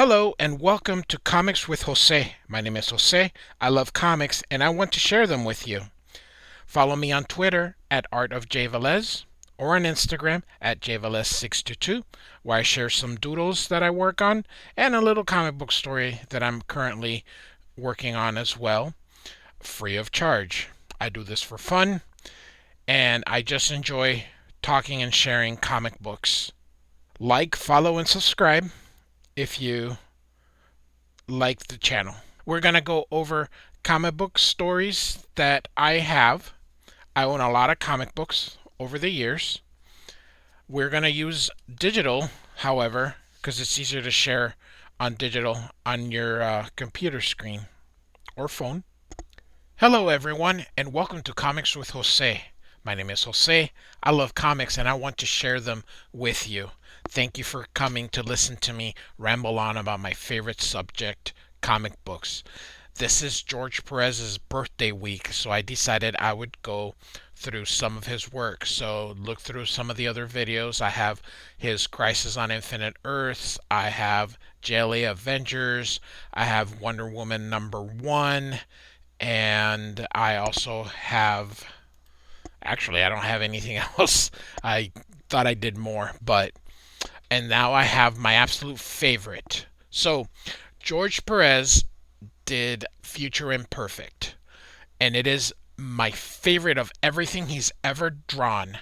Hello and welcome to Comics with Jose. My name is Jose. I love comics and I want to share them with you. Follow me on Twitter at artofjvelez or on Instagram at jvelez622 where I share some doodles that I work on and a little comic book story that I'm currently working on as well, free of charge. I do this for fun and I just enjoy talking and sharing comic books. Like, follow, and subscribe if you like the channel. We're going to go over comic book stories that I have. I own a lot of comic books over the years. We're going to use digital, however, because it's easier to share on digital on your computer screen or phone. Hello, everyone, and welcome to Comics with Jose. My name is Jose. I love comics and I want to share them with you. Thank you for coming to listen to me ramble on about my favorite subject, comic books. This is George Perez's birthday week, so I decided I would go through some of his work. So look through some of the other videos. I have his Crisis on Infinite Earths. I have JLA Avengers. I have Wonder Woman #1. And I also have... Actually, I don't have anything else. I thought I did more, but... And now I have my absolute favorite. So, George Perez did Future Imperfect, and it is my favorite of everything he's ever drawn.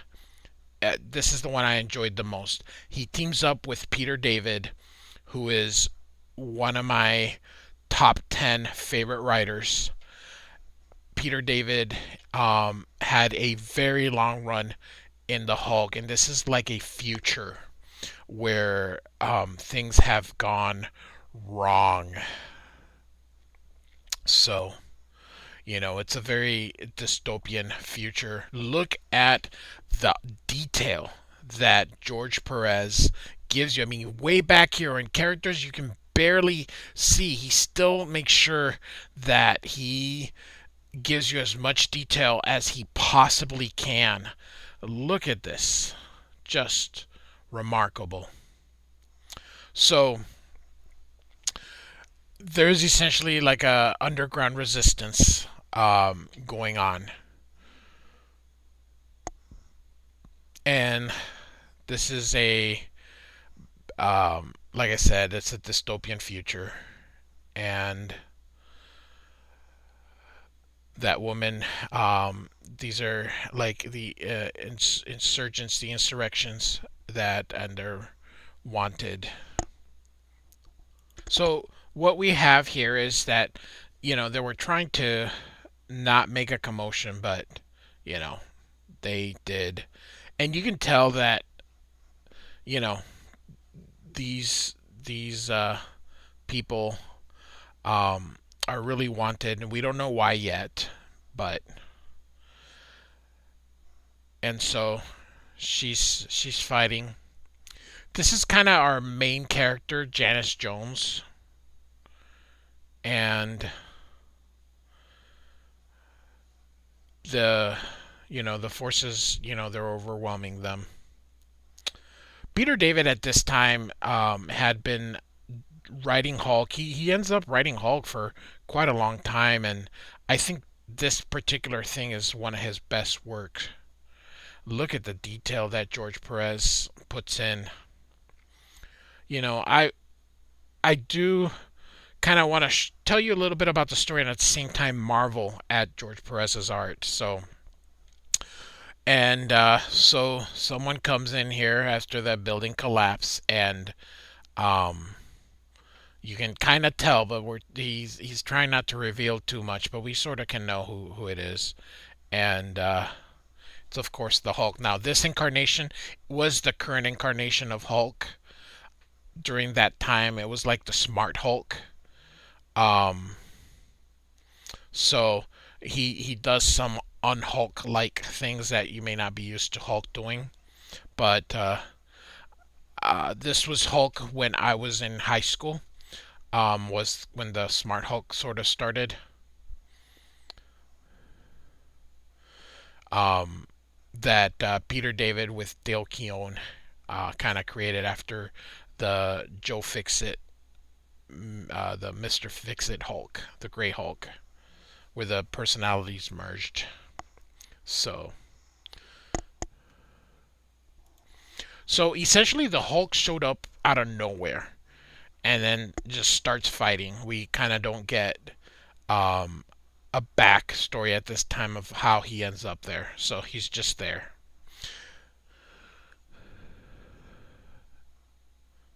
This is the one I enjoyed the most. He teams up with Peter David, who is one of my top 10 favorite writers. Peter David had a very long run in the Hulk, and this is like a future where things have gone wrong. So, it's a very dystopian future. Look at the detail that George Perez gives you. I mean, way back here in characters you can barely see. He still makes sure that he gives you as much detail as he possibly can. Look at this. Just remarkable. So there's essentially like a underground resistance going on, and this is like I said, it's a dystopian future, and that woman, these are like the insurgents, the insurrections that and they're wanted. So what we have here is that they were trying to not make a commotion, but you know they did, and you can tell that you know these people are really wanted, and we don't know why yet, but and so she's fighting. This is kind of our main character, Janice Jones, and the forces, they're overwhelming them. Peter David at this time had been writing Hulk. He ends up writing Hulk for quite a long time, and I think this particular thing is one of his best works. Look at the detail that George Perez puts in. I do kind of want to tell you a little bit about the story and at the same time marvel at George Perez's art. So someone comes in here after that building collapse, and um, you can kind of tell, but he's trying not to reveal too much, but we sort of can know who it is, and it's of course the Hulk. Now, this incarnation was the current incarnation of Hulk. During that time, it was like the Smart Hulk. Um, so he does some un-Hulk like things that you may not be used to Hulk doing, but this was Hulk when I was in high school. Was when the Smart Hulk sort of started. Um, that Peter David with Dale Keown kind of created after the Joe Fixit the Mr. Fix-It Hulk, the Gray Hulk, where the personalities merged. So, so essentially, the Hulk showed up out of nowhere and then just starts fighting. We kind of don't get um, a backstory at this time of how he ends up there. So he's just there.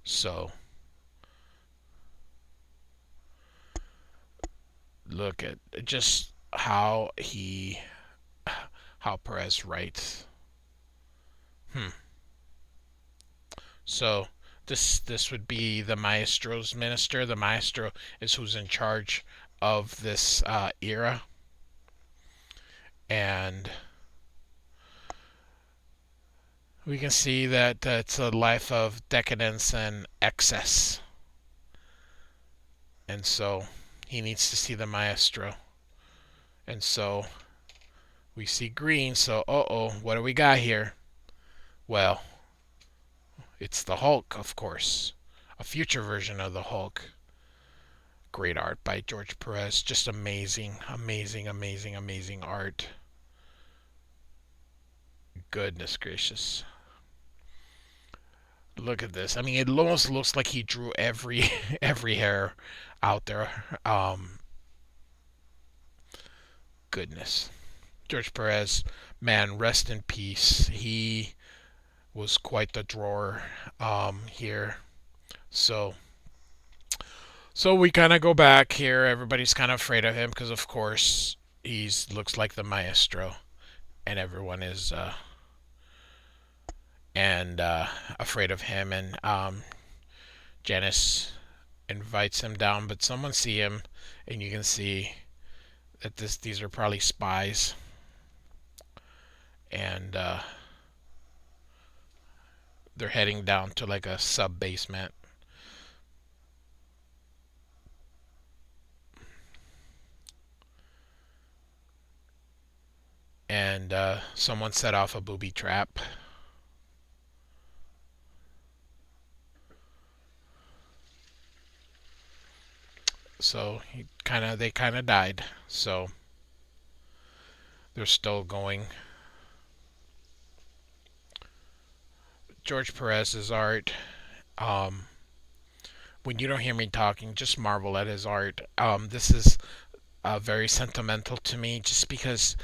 So look at just how Perez writes. Hmm. So this would be the maestro's minister. The maestro is who's in charge of this era, and we can see that it's a life of decadence and excess, and so he needs to see the maestro, and so we see green. So what do we got here? Well, it's the Hulk, of course, a future version of the Hulk. Great art by George Perez. Just amazing, amazing, amazing, amazing art. Goodness gracious. Look at this. I mean, it almost looks like he drew every every hair out there. Goodness. George Perez, man, rest in peace. He was quite the drawer here. So so we kind of go back here. Everybody's kind of afraid of him because, of course, he looks like the maestro, and everyone is afraid of him. And Janice invites him down, but someone see him, and you can see that these are probably spies, and they're heading down to like a sub basement. And someone set off a booby trap. So they kind of died. So they're still going. George Perez's art. Um, when you don't hear me talking, just marvel at his art. This is very sentimental to me, just because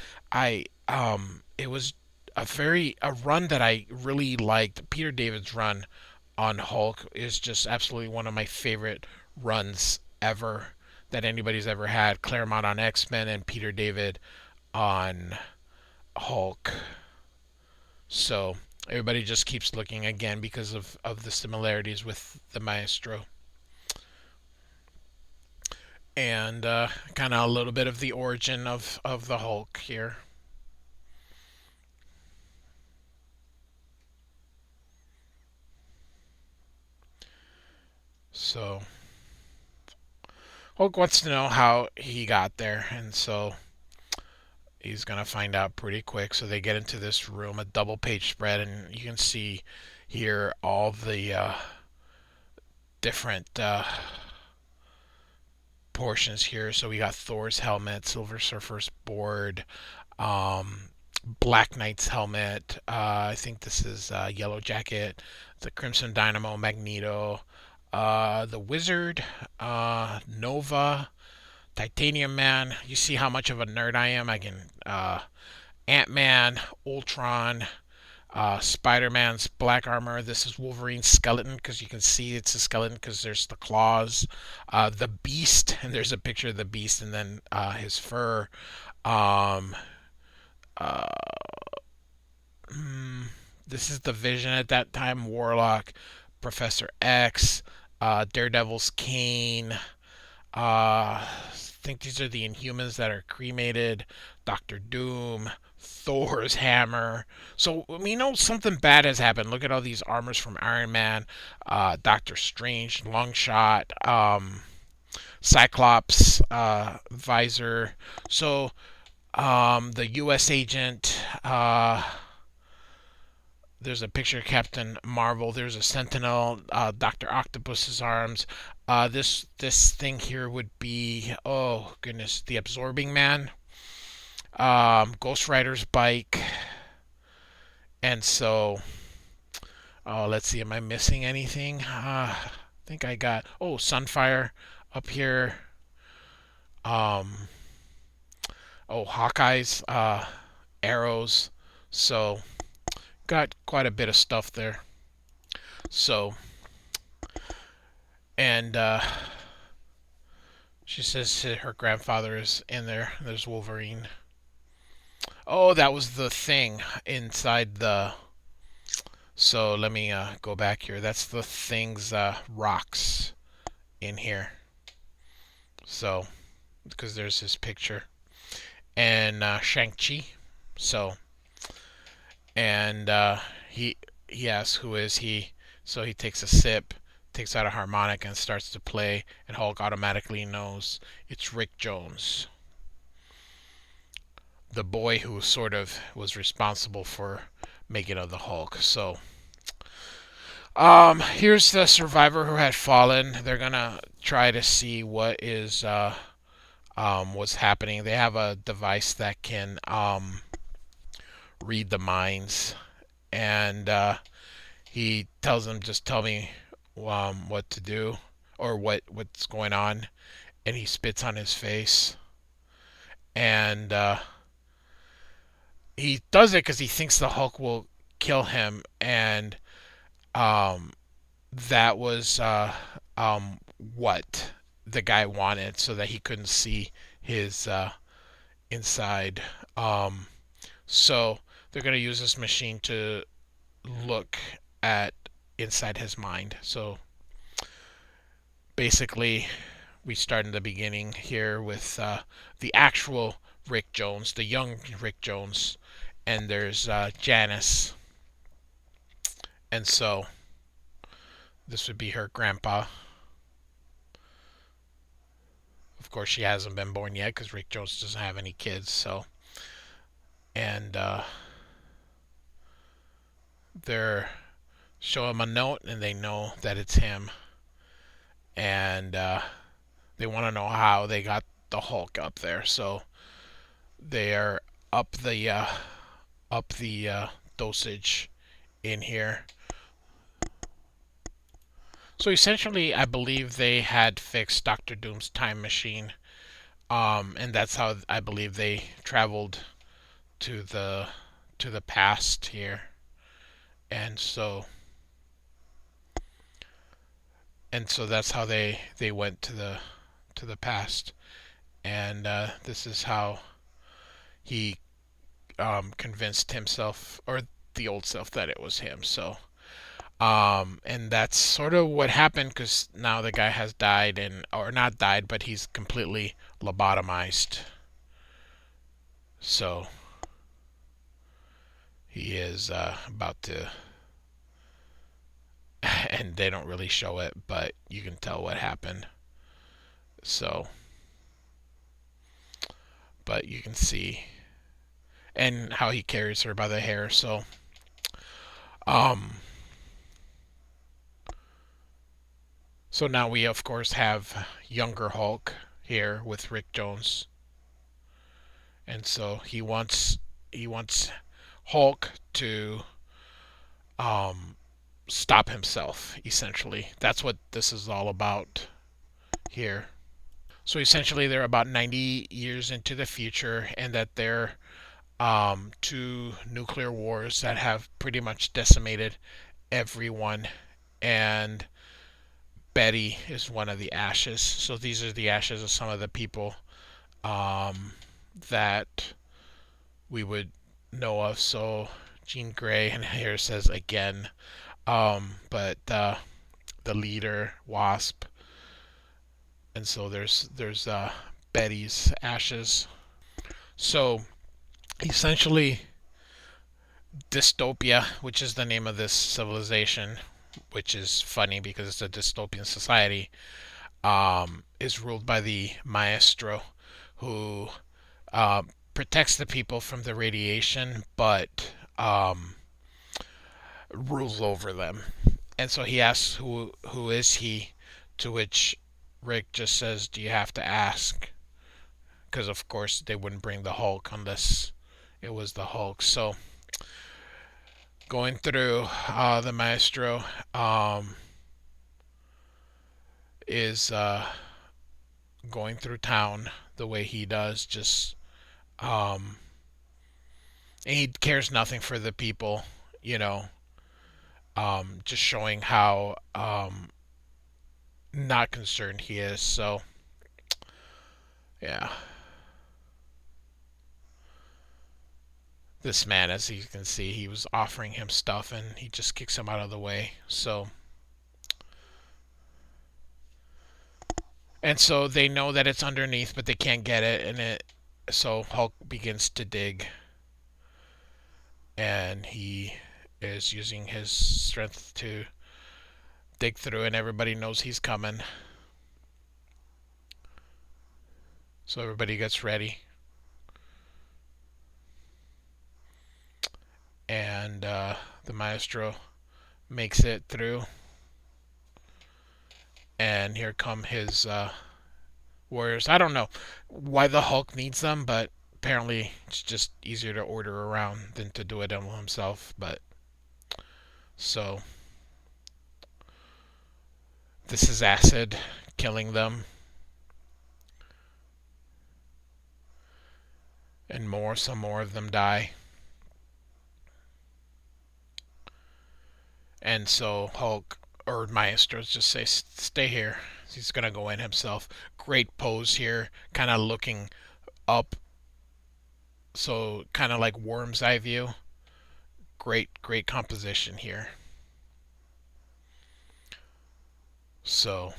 it was a run that I really liked. Peter David's run on Hulk is just absolutely one of my favorite runs ever that anybody's ever had. Claremont on X-Men and Peter David on Hulk. So everybody just keeps looking again because of the similarities with the Maestro. And kind of a little bit of the origin of the Hulk here. So Hulk wants to know how he got there, and so he's gonna find out pretty quick. So they get into this room, a double page spread, and you can see here all the different portions here. So we got Thor's helmet, Silver Surfer's board, Black Knight's helmet. I think this is Yellow Jacket, the Crimson Dynamo, Magneto, the Wizard, Nova, Titanium Man. You see how much of a nerd I am. I can Ant-Man, Ultron, Spider-Man's black armor. This is Wolverine's skeleton because you can see it's a skeleton because there's the claws. The Beast, and there's a picture of the Beast, and then his fur. Um, uh, this is the Vision at that time. Warlock, Professor X, Daredevil's cane. I think these are the Inhumans that are cremated. Doctor Doom, Thor's hammer. So we know something bad has happened. Look at all these armors from Iron Man, Doctor Strange, Longshot, Cyclops, visor. So the U.S. agent, there's a picture of Captain Marvel. There's a Sentinel, Doctor Octopus's arms. This thing here would be, oh goodness, the Absorbing Man, Ghost Rider's bike, and so oh, let's see, am I missing anything? I think I got Sunfire up here. Um, Hawkeye's arrows. So got quite a bit of stuff there. So and she says her grandfather is in there. There's Wolverine. Oh, that was the thing inside the. So let me go back here. That's the thing's rocks in here. So because there's his picture and Shang-Chi. So and he asks who is he. So he takes a sip, takes out a harmonica and starts to play, and Hulk automatically knows it's Rick Jones, the boy who sort of was responsible for making of the Hulk. So here's the survivor who had fallen. They're gonna try to see what's happening. They have a device that can read the minds, and he tells them, just tell me what to do or what's going on, and he spits on his face, and he does it because he thinks the Hulk will kill him, and um, that was what the guy wanted, so that he couldn't see his inside. Um, so they're gonna use this machine to look at inside his mind. So basically, we start in the beginning here with the actual Rick Jones, the young Rick Jones, and there's Janice, and so this would be her grandpa. Of course, she hasn't been born yet because Rick Jones doesn't have any kids. So, and they're show him a note, and they know that it's him, and they want to know how they got the Hulk up there. So they are up the dosage in here. So essentially, I believe they had fixed Doctor Doom's time machine, and that's how I believe they traveled to the past here, and so that's how they went to the past, and this is how he convinced himself, or the old self, that it was him. So and that's sort of what happened, because now the guy has died, and or not died, but he's completely lobotomized. So he is about to, and they don't really show it, but you can tell what happened. So, but you can see, and how he carries her by the hair. So, um, so now we of course have younger Hulk here with Rick Jones, and so he wants Hulk to um, stop himself. Essentially, that's what this is all about here. So essentially, they're about 90 years into the future, and that they're two nuclear wars that have pretty much decimated everyone, and Betty is one of the ashes. So these are the ashes of some of the people um, that we would know of. So Jean Grey, and here says again, but the leader Wasp, and so there's Betty's ashes. So essentially, dystopia, which is the name of this civilization, which is funny because it's a dystopian society, is ruled by the maestro, who protects the people from the radiation, but rules over them. And so he asks, who is he? To which Rick just says, do you have to ask? Because of course they wouldn't bring the Hulk unless it was the Hulk. So going through, the Maestro is going through town the way he does, just um, and he cares nothing for the people, you know, just showing how not concerned he is. So yeah, this man, as you can see, he was offering him stuff and he just kicks him out of the way. So and so they know that it's underneath, but they can't get it, and it so Hulk begins to dig, and he is using his strength to dig through, and everybody knows he's coming. So everybody gets ready, and the Maestro makes it through, and here come his warriors. I don't know why the Hulk needs them, but apparently it's just easier to order around than to do it himself. But so this is acid killing them, and some more of them die. And so Hulk, or Maestros, just say, stay here. He's going to go in himself. Great pose here, kind of looking up. So kind of like worm's eye view. Great composition here. So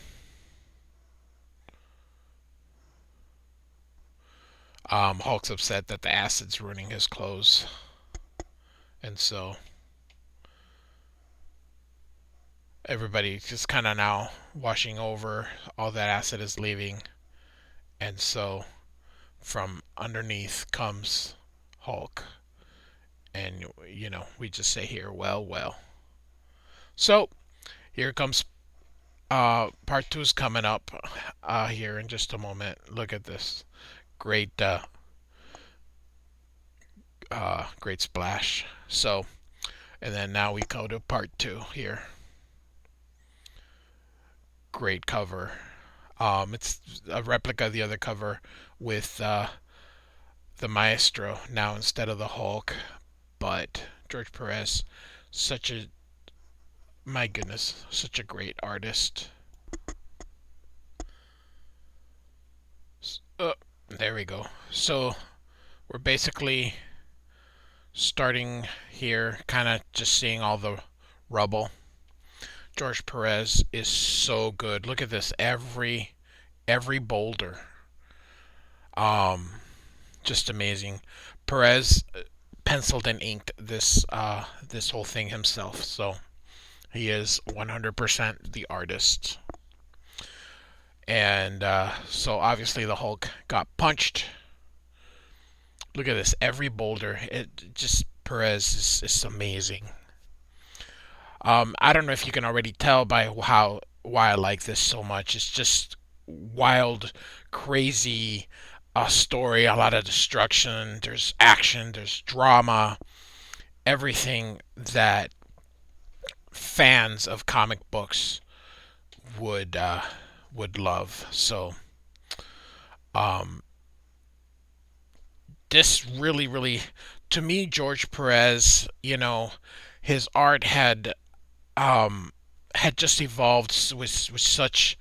Hulk's upset that the acid's ruining his clothes. And so everybody just kind of now washing over. All that acid is leaving. And so from underneath comes Hulk. And, we just say here, well, well. So here comes part two is coming up here in just a moment. Look at this great great splash. So, and then now we go to part two here. Great cover. It's a replica of the other cover with the Maestro now instead of the Hulk. But George Perez, such a, my goodness, such a great artist. There we go. So we're basically starting here, kind of just seeing all the rubble. George Perez is so good. Look at this. Every boulder. Just amazing. Perez penciled and inked this whole thing himself. So he is 100% the artist. And so obviously the Hulk got punched. Look at this. Every boulder. It just Perez is amazing. I don't know if you can already tell by why I like this so much. It's just wild, crazy story. A lot of destruction. There's action. There's drama. Everything that fans of comic books would love. So, um, this really, to me, George Perez, his art had just evolved with such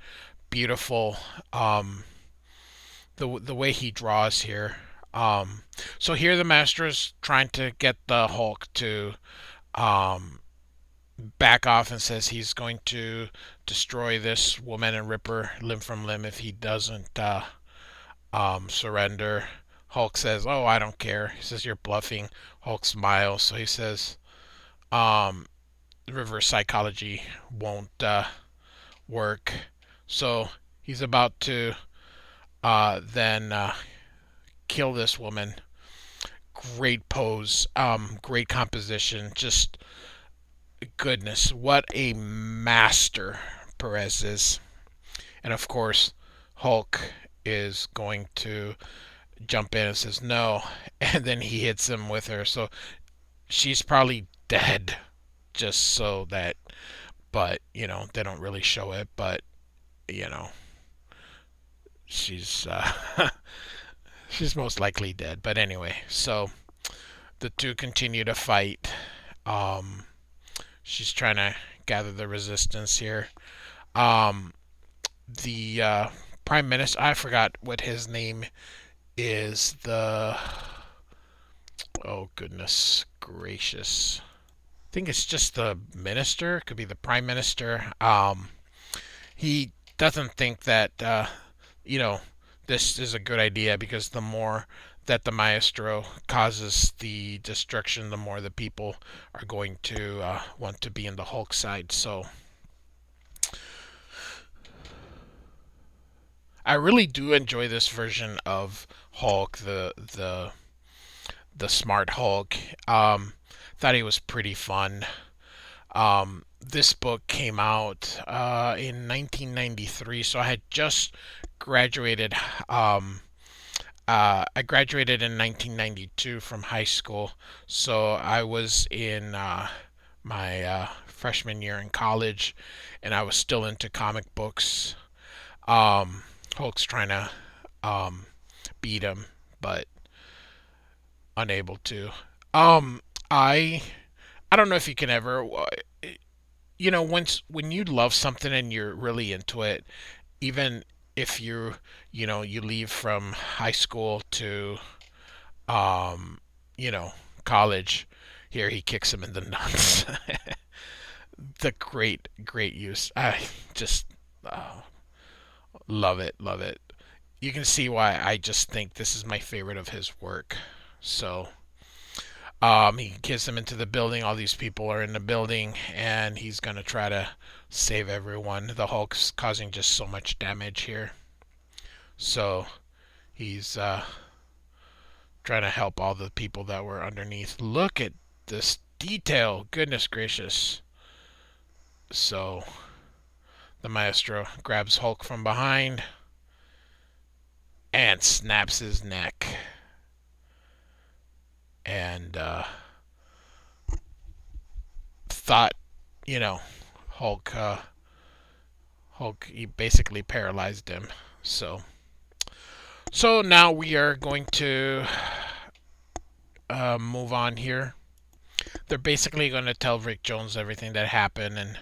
beautiful the way he draws here. So here the master is trying to get the Hulk to um, back off and says he's going to destroy this woman and rip her limb from limb if he doesn't surrender. Hulk says, "Oh, I don't care." He says, "You're bluffing." Hulk smiles, so he says, um, "Reverse psychology won't work." So he's about to then kill this woman. Great pose, great composition, just goodness, what a master Perez is. And of course, Hulk is going to jump in and says no, and then he hits him with her. So she's probably dead, just so that, but they don't really show it, but you know she's she's most likely dead. But anyway, so the two continue to fight. Um, she's trying to gather the resistance here. Um, the prime minister, I forgot what his name is. The Oh goodness gracious, I think it's just the minister. It could be the prime minister. He doesn't think that you know this is a good idea, because the more that the maestro causes the destruction, the more the people are going to want to be in the Hulk side. So I really do enjoy this version of Hulk, the smart Hulk. Thought he was pretty fun. This book came out in 1993, so I had just graduated. I graduated in 1992 from high school, so I was in my freshman year in college, and I was still into comic books. Hulk's trying to um, beat him, but unable to. Um, I I don't know if you can ever, once when you love something and you're really into it, even if you leave from high school to um, you know, college. Here he kicks him in the nuts. The great use. I just uh, love it, love it. You can see why I just think this is my favorite of his work. So, he gets him into the building. All these people are in the building, and he's gonna try to save everyone. The Hulk's causing just so much damage here. So he's trying to help all the people that were underneath. Look at this detail. Goodness gracious. So the maestro grabs Hulk from behind and snaps his neck. And thought, you know, Hulk, he basically paralyzed him. So now we are going to move on here. They're basically going to tell Rick Jones everything that happened, and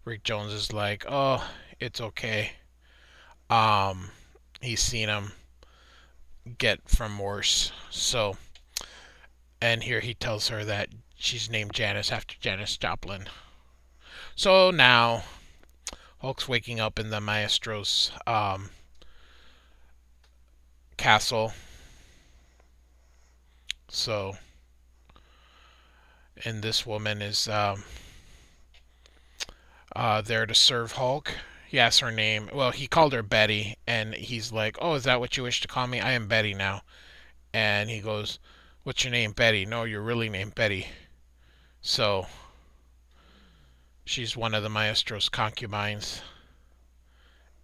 Rick Jones is like, "Oh, it's okay." Um, he's seen him get from worse. So, and here he tells her that she's named Janice after Janis Joplin. So now Hulk's waking up in the Maestro's castle. So, and this woman is there to serve Hulk. He asks her name. Well, he called her Betty, and he's like, "Oh, is that what you wish to call me? I am Betty now." And he goes, "What's your name, Betty?" "No, you're really named Betty." So she's one of the Maestro's concubines,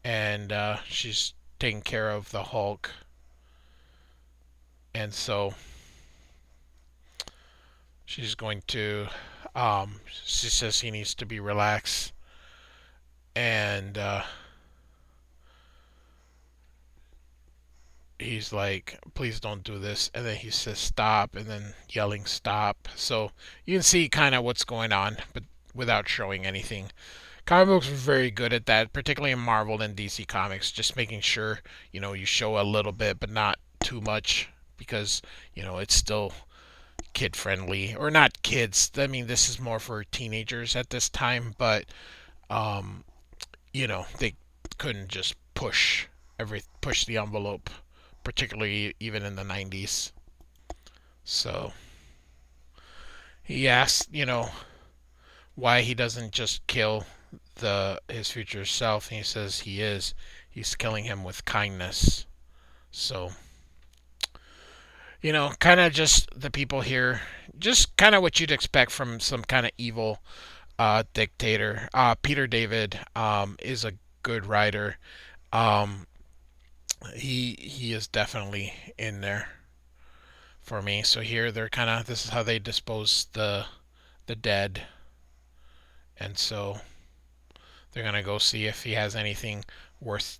and she's taking care of the Hulk. And so she's going to. She says he needs to be relaxed, and he's like, "Please don't do this." And then he says, "Stop," and then yelling, "Stop." So you can see kind of what's going on, but without showing anything. Comic books are very good at that, particularly in Marvel and DC Comics, just making sure, you show a little bit, but not too much, because, it's still kid friendly. Or not kids. I mean, this is more for teenagers at this time, but, um, they couldn't just push the envelope, particularly even in the 90s. So he asked, why he doesn't just kill the his future self. And he says he's killing him with kindness. So, kind of just the people here, just kind of what you'd expect from some kind of evil dictator. Peter David is a good writer. Um, he is definitely in there for me. So here they're kind of this is how they dispose the dead, and so they're gonna go see if he has anything worth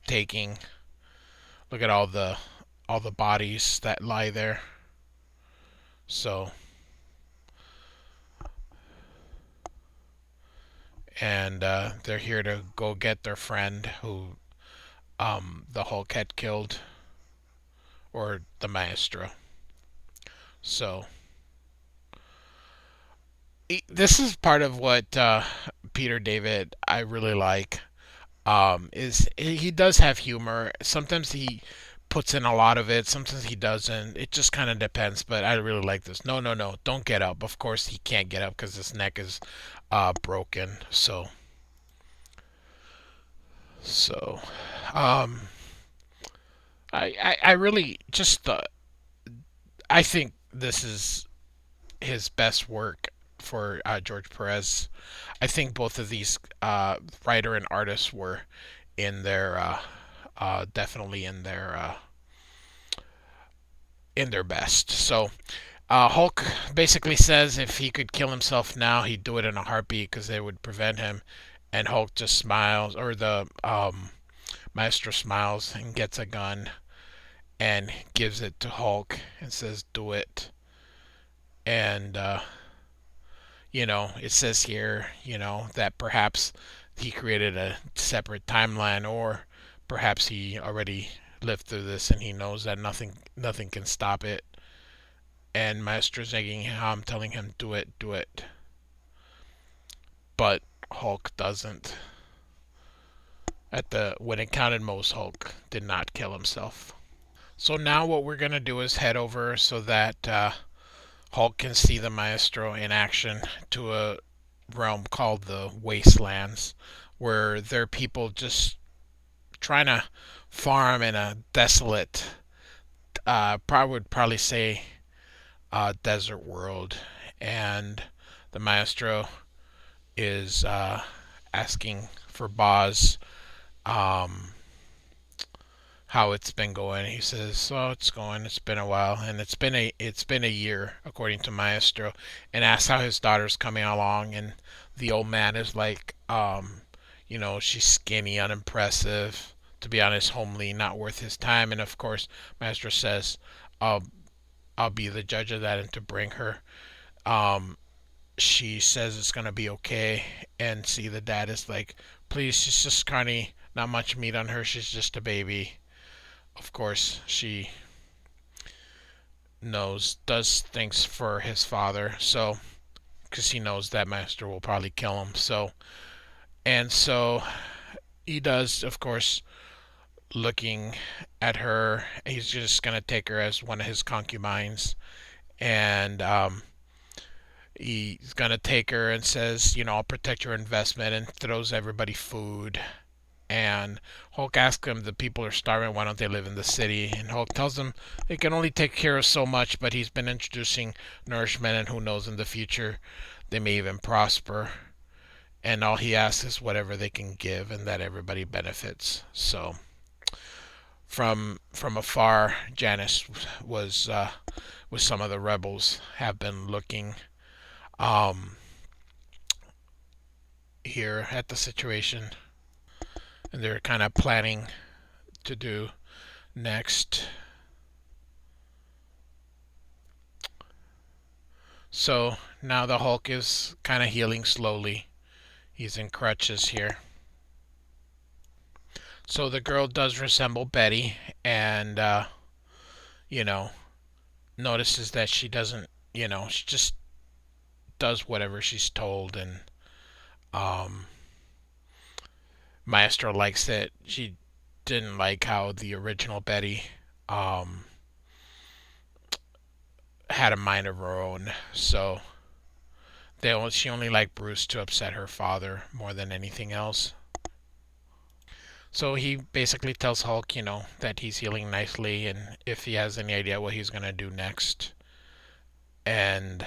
taking. Look at all the bodies that lie there. So and they're here to go get their friend who the Hulk had killed, or the Maestro. So this is part of what Peter David I really like. Is he does have humor. Sometimes he puts in a lot of it. Sometimes he doesn't. It just kind of depends. But I really like this. No, no, no! Don't get up. Of course he can't get up because his neck is broken. So um, I really just I think this is his best work for George Perez. I think both of these writer and artists were in their definitely in their best. So Hulk basically says if he could kill himself now, he'd do it in a heartbeat because they would prevent him. And Hulk just smiles, or the Maestro smiles and gets a gun and gives it to Hulk and says, "Do it." And it says here, that perhaps he created a separate timeline, or perhaps he already lived through this and he knows that nothing can stop it. And Maestro's egging him, telling him, "Do it, do it." But Hulk doesn't. At the when it counted most, Hulk did not kill himself. So now what we're gonna do is head over so that Hulk can see the Maestro in action to a realm called the Wastelands, where there are people just trying to farm in a desolate, would probably say, desert world, and the Maestro is asking for Boz um, how it's been going. He says, "Oh, it's going. It's been a while, and it's been a year, according to Maestro." And asks how his daughter's coming along, and the old man is like, she's skinny, unimpressive. To be honest, homely, not worth his time. And of course, Maestro says, "I'll I'll be the judge of that," and to bring her. Um, she says it's gonna be okay, and see the dad is like, "Please, she's just Carney. Not much meat on her. She's just a baby." Of course, she does things for his father, so because he knows that Master will probably kill him. So he does, of course, looking at her. He's just gonna take her as one of his concubines, and he's gonna take her and says, "I'll protect your investment," and throws everybody food. And Hulk asks him, "The people are starving, why don't they live in the city?" And Hulk tells him they can only take care of so much, but he's been introducing nourishment, and who knows, in the future they may even prosper. And all he asks is whatever they can give, and that everybody benefits. So from afar, Janice was with some of the rebels have been looking um, here at the situation, and they're kind of planning to do next. So now the Hulk is kind of healing slowly. He's in crutches here. So the girl does resemble Betty, and you know, notices that she doesn't, she just does whatever she's told, and um, Maestro likes it. She didn't like how the original Betty um, had a mind of her own, so she only liked Bruce to upset her father more than anything else. So he basically tells Hulk, that he's healing nicely, and if he has any idea what he's gonna do next. And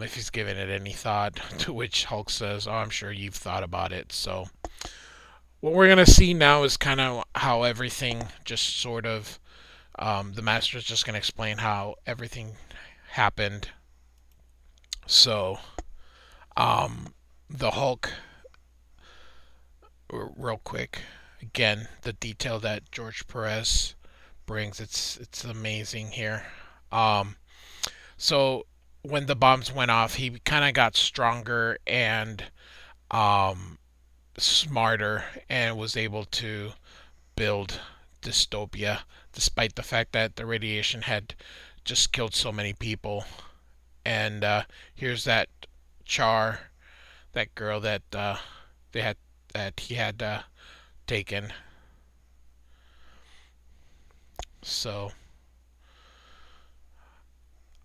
if he's given it any thought. To which Hulk says, "Oh, I'm sure you've thought about it." So what we're gonna see now is kind of how everything just sort of the master is just gonna explain how everything happened. So the Hulk, real quick, again, the detail that George Perez brings, it's amazing here. Um, so when the bombs went off, he kind of got stronger and um, smarter and was able to build dystopia, despite the fact that the radiation had just killed so many people. And here's that Char, that girl that they had that he had taken. So,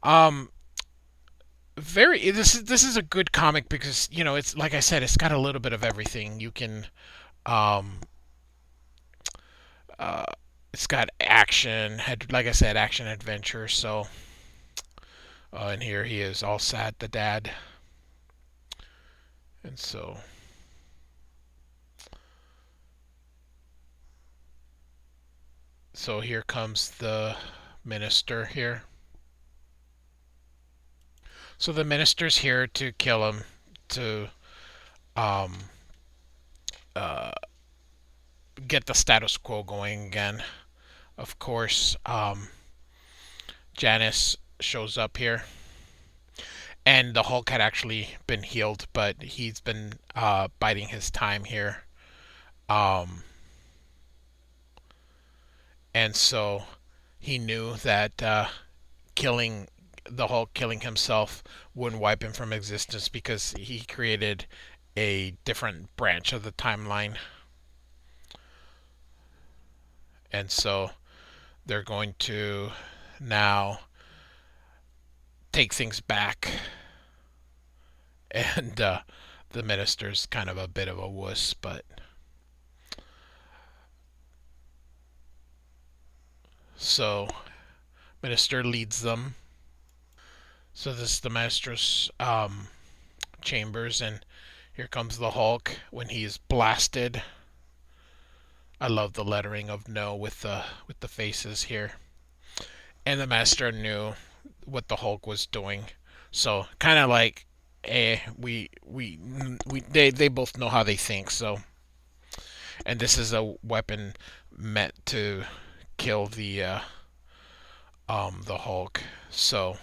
um, very this is a good comic because it's like I said, it's got a little bit of everything. You can um, uh, it's got action, had like I said, action adventure. So, and here he is, all sad, the dad, and so here comes the minister here. So the minister's here to kill him, to um, uh, get the status quo going again. Of course, Janice shows up here, and the Hulk had actually been healed, but he's been biding his time here. Um, and so he knew that killing the Hulk, killing himself, wouldn't wipe him from existence because he created a different branch of the timeline. And so they're going to now take things back. And the minister's kind of a bit of a wuss, but so minister leads them. So this is the master's chambers, and here comes the Hulk when he's blasted. I love the lettering of no with the faces here. And the master knew what the Hulk was doing, so kind of like, we they both know how they think. So, and this is a weapon meant to kill the Hulk. So,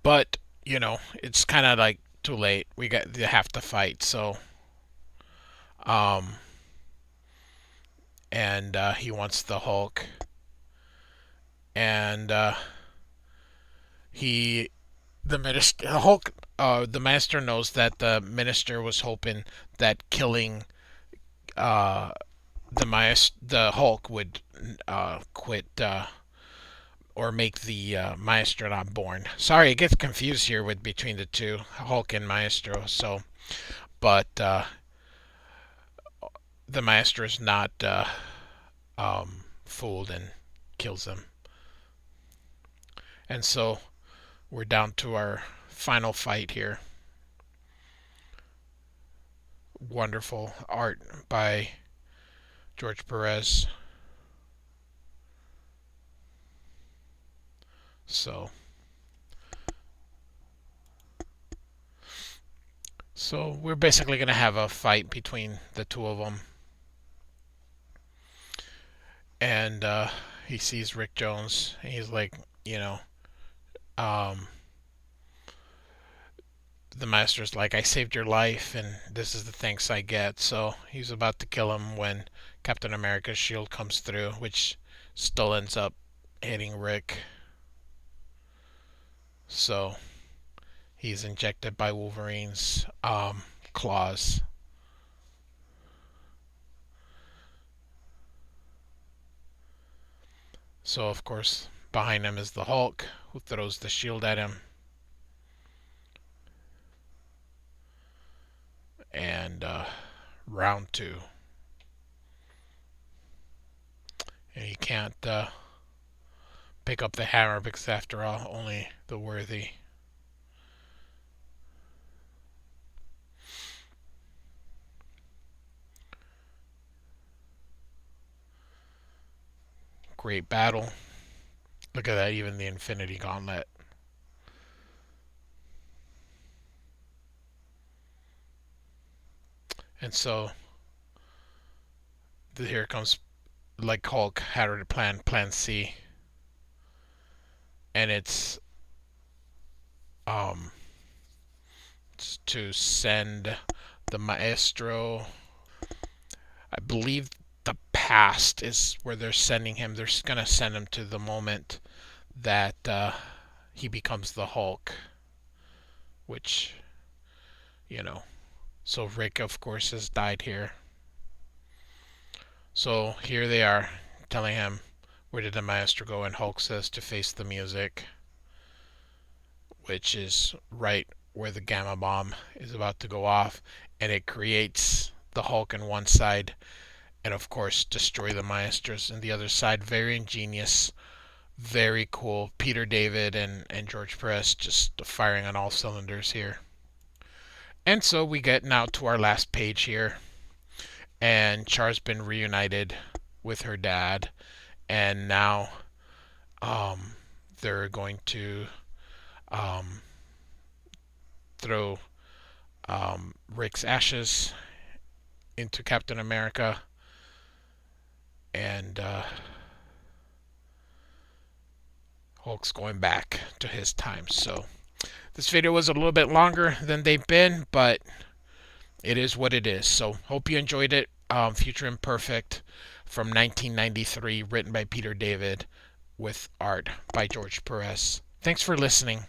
but it's kind of like too late. They have to fight. So, um, and he wants the Hulk, and he the minister the Hulk the master knows that the minister was hoping that killing uh the Hulk would quit or make the Maestro not born. Sorry, it gets confused here with between the two, Hulk and Maestro. So, but the Maestro is not fooled and kills him. And so we're down to our final fight here. Wonderful art by George Perez. So, so we're basically gonna have a fight between the two of them, and he sees Rick Jones, and he's like, you know, um, the master's like, I saved your life, and this is the thanks I get. So he's about to kill him when Captain America's shield comes through, which still ends up hitting Rick. So he's injected by Wolverine's claws. So, of course, behind him is the Hulk, who throws the shield at him. And round two. And he can't pick up the hammer because, after all, only the worthy. Great battle. Look at that, even the Infinity Gauntlet. And so here comes, like Hulk had a plan C, and um it's to send the Maestro. I believe the past is where they're sending him. They're gonna send him to the moment that he becomes the Hulk, which, you know. So Rick, of course, has died here. So here they are telling him, where did the Maestro go? And Hulk says to face the music, which is right where the gamma bomb is about to go off, and it creates the Hulk on one side, and of course destroy the Maestros on the other side. Very ingenious, very cool. Peter David and George Perez just firing on all cylinders here. And so we get now to our last page here, and Char's been reunited with her dad, and now they're going to throw Rick's ashes into Captain America, and Hulk's going back to his time. So this video was a little bit longer than they've been, but it is what it is. So hope you enjoyed it. Future Imperfect from 1993, written by Peter David, with art by George Perez. Thanks for listening.